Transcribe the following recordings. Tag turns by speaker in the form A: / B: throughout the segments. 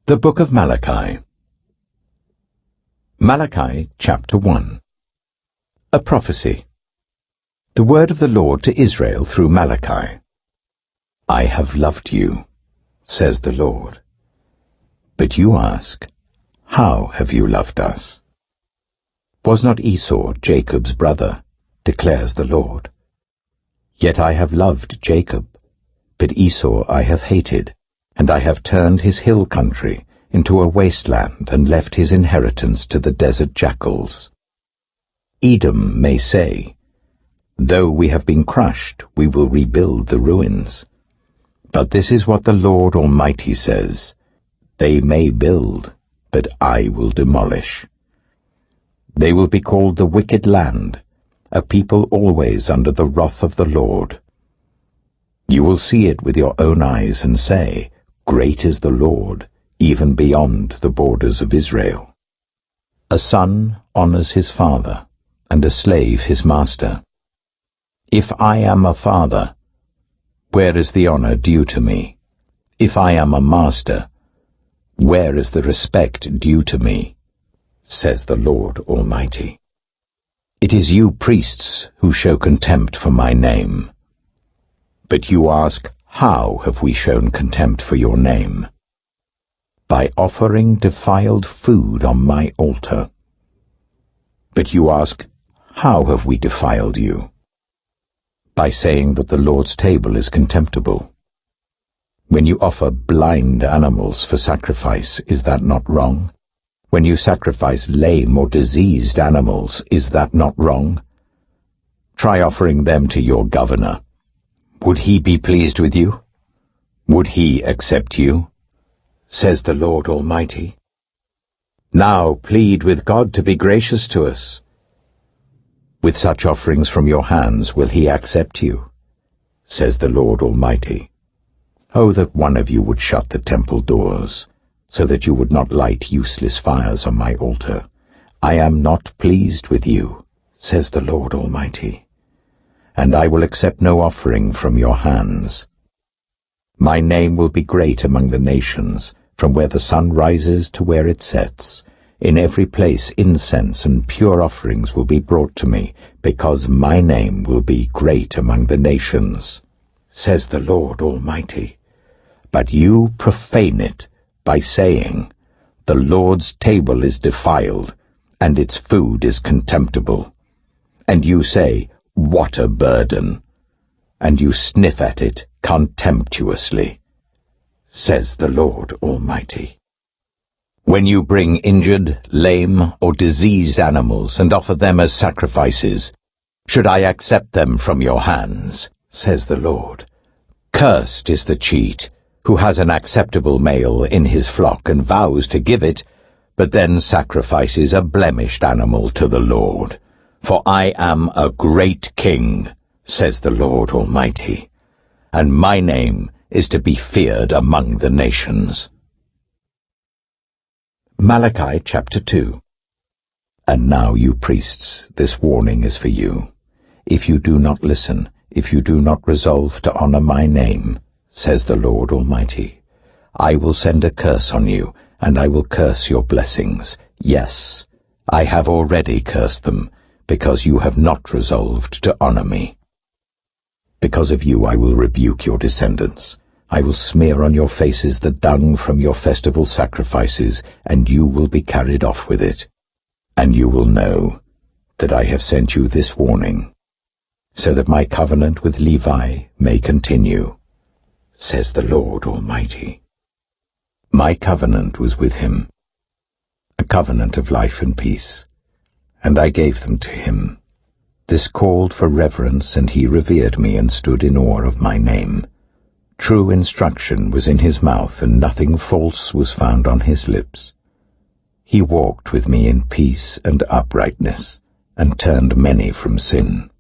A: The Book of Malachi. Malachi, chapter 1. A prophecy. The word of the Lord to Israel through Malachi. I have loved you, says the Lord. But you ask, how have you loved us? Was not Esau Jacob's brother, declares the Lord? Yet I have loved Jacob, but Esau I have hated, and I have turned his hill country into a wasteland and left his inheritance to the desert jackals. Edom may say, though we have been crushed, we will rebuild the ruins. But this is what the Lord Almighty says, they may build, but I will demolish. They will be called the wicked land, a people always under the wrath of the Lord. You will see it with your own eyes and say, great is the Lord, even beyond the borders of Israel. A son honors his father, and a slave his master. If I am a father, where is the honor due to me? If I am a master, where is the respect due to me? Says the Lord Almighty. It is you priests who show contempt for my name. But you ask, how have we shown contempt for your name? By offering defiled food on my altar. But you ask, how have we defiled you? By saying that the Lord's table is contemptible. When you offer blind animals for sacrifice, is that not wrong? When you sacrifice lame or diseased animals, is that not wrong? Try offering them to your governor. Would he be pleased with you? Would he accept you? Says the Lord Almighty. Now plead with God to be gracious to us. With such offerings from your hands will he accept you, says the Lord Almighty. Oh, that one of you would shut the temple doors, so that you would not light useless fires on my altar. I am not pleased with you, says the Lord Almighty. And I will accept no offering from your hands. My name will be great among the nations, from where the sun rises to where it sets. In every place incense and pure offerings will be brought to me, because my name will be great among the nations, says the Lord Almighty. But you profane it by saying, the Lord's table is defiled, and its food is contemptible. And you say, what a burden! And you sniff at it contemptuously, says the Lord Almighty. When you bring injured, lame, or diseased animals and offer them as sacrifices, should I accept them from your hands, says the Lord? Cursed is the cheat, who has an acceptable male in his flock and vows to give it, but then sacrifices a blemished animal to the Lord. For I am a great king, says the Lord Almighty, and my name is to be feared among the nations. Malachi chapter 2. And now, you priests, this warning is for you. If you do not listen, if you do not resolve to honor my name, says the Lord Almighty, I will send a curse on you, and I will curse your blessings. Yes, I have already cursed them, because you have not resolved to honor me. Because of you I will rebuke your descendants. I will smear on your faces the dung from your festival sacrifices, and you will be carried off with it. And you will know that I have sent you this warning, so that my covenant with Levi may continue, says the Lord Almighty. My covenant was with him, a covenant of life and peace, and I gave them to him. This called for reverence, and he revered me and stood in awe of my name. True instruction was in his mouth, and nothing false was found on his lips. He walked with me in peace and uprightness, and turned many from sin.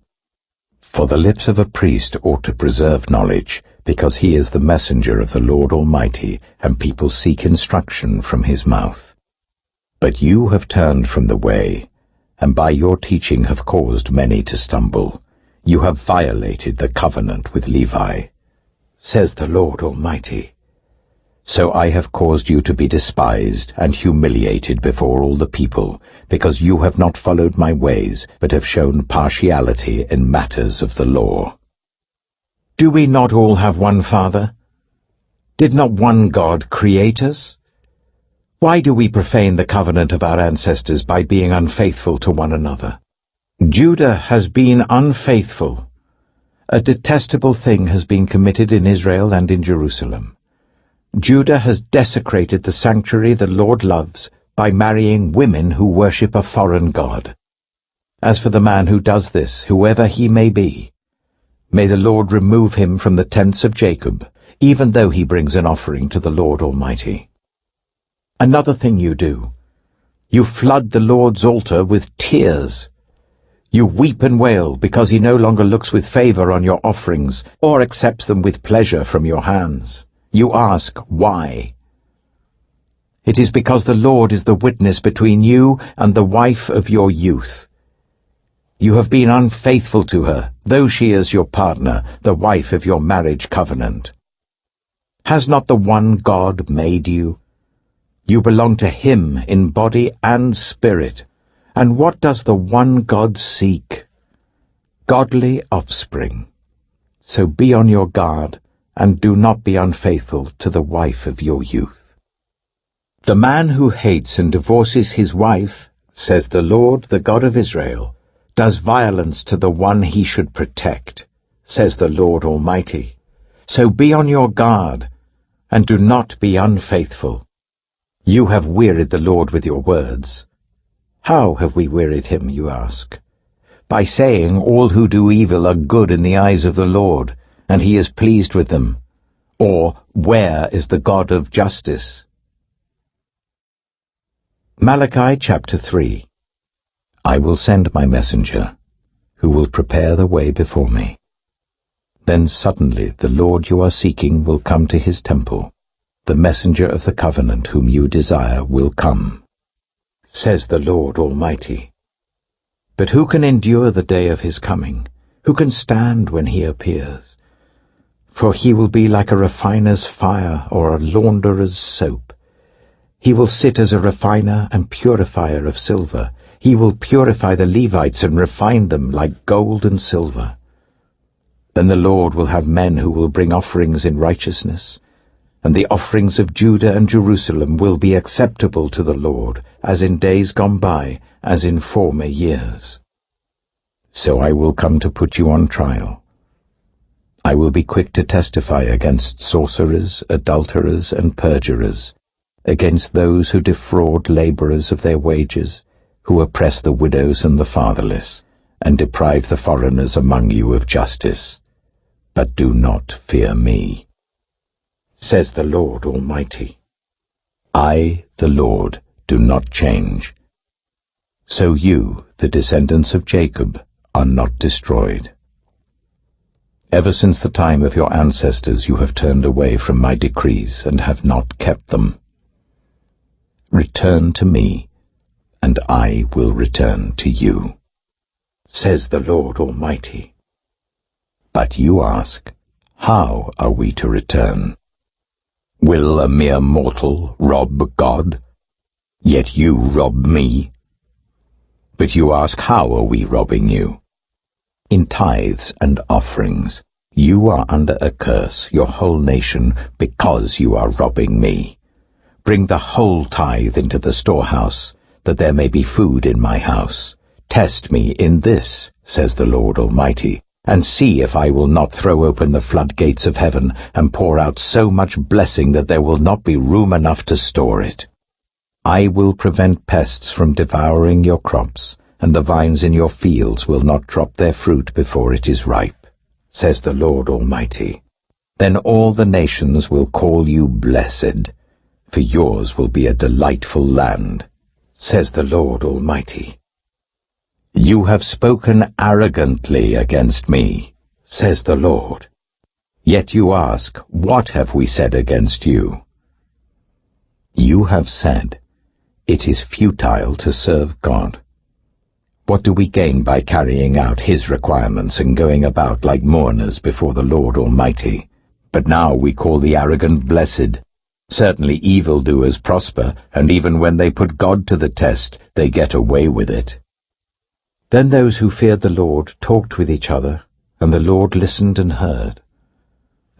A: For the lips of a priest ought to preserve knowledge, because he is the messenger of the Lord Almighty, and people seek instruction from his mouth. But you have turned from the way, and by your teaching have caused many to stumble. You have violated the covenant with Levi, says the Lord Almighty. So I have caused you to be despised and humiliated before all the people, because you have not followed my ways, but have shown partiality in matters of the law. Do we not all have one Father? Did not one God create us? Why do we profane the covenant of our ancestors by being unfaithful to one another? Judah has been unfaithful. A detestable thing has been committed in Israel and in Jerusalem. Judah has desecrated the sanctuary the Lord loves by marrying women who worship a foreign god. As for the man who does this, whoever he may be, may the Lord remove him from the tents of Jacob, even though he brings an offering to the Lord Almighty. Another thing you do, you flood the Lord's altar with tears. You weep and wail because he no longer looks with favor on your offerings or accepts them with pleasure from your hands. You ask, why? It is because the Lord is the witness between you and the wife of your youth. You have been unfaithful to her, though she is your partner, the wife of your marriage covenant. Has not the one God made you? You belong to him in body and spirit. And what does the one God seek? Godly offspring. So be on your guard, and do not be unfaithful to the wife of your youth. The man who hates and divorces his wife, says the Lord, the God of Israel, does violence to the one he should protect, says the Lord Almighty. So be on your guard, and do not be unfaithful. You have wearied the Lord with your words. How have we wearied him, you ask? By saying all who do evil are good in the eyes of the Lord, and he is pleased with them. Or, where is the God of justice? Malachi chapter 3. I will send my messenger, who will prepare the way before me. Then suddenly the Lord you are seeking will come to his temple. The messenger of the covenant whom you desire will come, says the Lord Almighty. But who can endure the day of his coming? Who can stand when he appears? For he will be like a refiner's fire or a launderer's soap. He will sit as a refiner and purifier of silver. He will purify the Levites and refine them like gold and silver. Then the Lord will have men who will bring offerings in righteousness, and the offerings of Judah and Jerusalem will be acceptable to the Lord, as in days gone by, as in former years. So I will come to put you on trial. I will be quick to testify against sorcerers, adulterers, and perjurers, against those who defraud laborers of their wages, who oppress the widows and the fatherless, and deprive the foreigners among you of justice. But do not fear me, says the Lord Almighty. I, the Lord, do not change. So you, the descendants of Jacob, are not destroyed. Ever since the time of your ancestors you have turned away from my decrees and have not kept them. Return to me, and I will return to you, says the Lord Almighty. But you ask, how are we to return? Will a mere mortal rob God? Yet you rob me. But you ask, how are we robbing you? In tithes and offerings, you are under a curse, your whole nation, because you are robbing me. Bring the whole tithe into the storehouse, that there may be food in my house. Test me in this, says the Lord Almighty, and see if I will not throw open the floodgates of heaven and pour out so much blessing that there will not be room enough to store it. I will prevent pests from devouring your crops, and the vines in your fields will not drop their fruit before it is ripe, says the Lord Almighty. Then all the nations will call you blessed, for yours will be a delightful land, says the Lord Almighty. You have spoken arrogantly against me, says the Lord. Yet you ask, what have we said against you? You have said, it is futile to serve God. What do we gain by carrying out his requirements and going about like mourners before the Lord Almighty? But now we call the arrogant blessed. Certainly evildoers prosper, and even when they put God to the test, they get away with it. Then those who feared the Lord talked with each other, and the Lord listened and heard.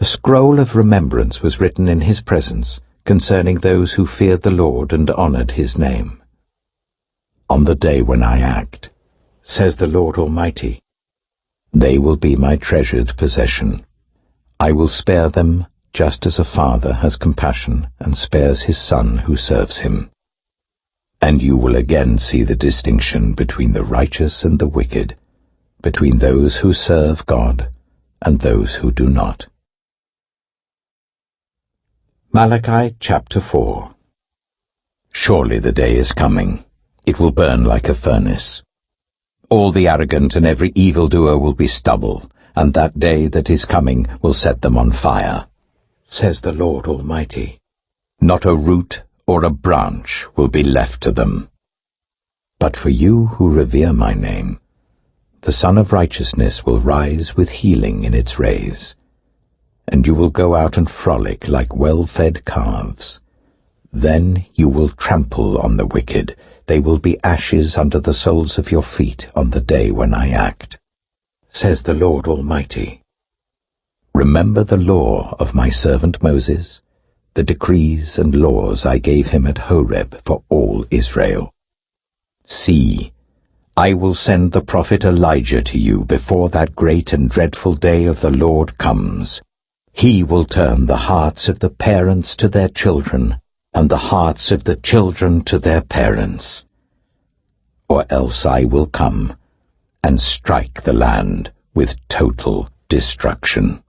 A: A scroll of remembrance was written in his presence concerning those who feared the Lord and honored his name. On the day when I act, says the Lord Almighty, they will be my treasured possession. I will spare them just as a father has compassion and spares his son who serves him. And you will again see the distinction between the righteous and the wicked, between those who serve God and those who do not. Malachi chapter 4. Surely the day is coming. It will burn like a furnace. All the arrogant and every evildoer will be stubble, and that day that is coming will set them on fire, says the Lord Almighty. Not a root or a branch will be left to them. But for you who revere my name, the Sun of Righteousness will rise with healing in its rays, and you will go out and frolic like well-fed calves. Then you will trample on the wicked. They will be ashes under the soles of your feet on the day when I act, says the Lord Almighty. Remember the law of my servant Moses, the decrees and laws I gave him at Horeb for all Israel. See, I will send the prophet Elijah to you before that great and dreadful day of the Lord comes. He will turn the hearts of the parents to their children, and the hearts of the children to their parents. Or else I will come and strike the land with total destruction.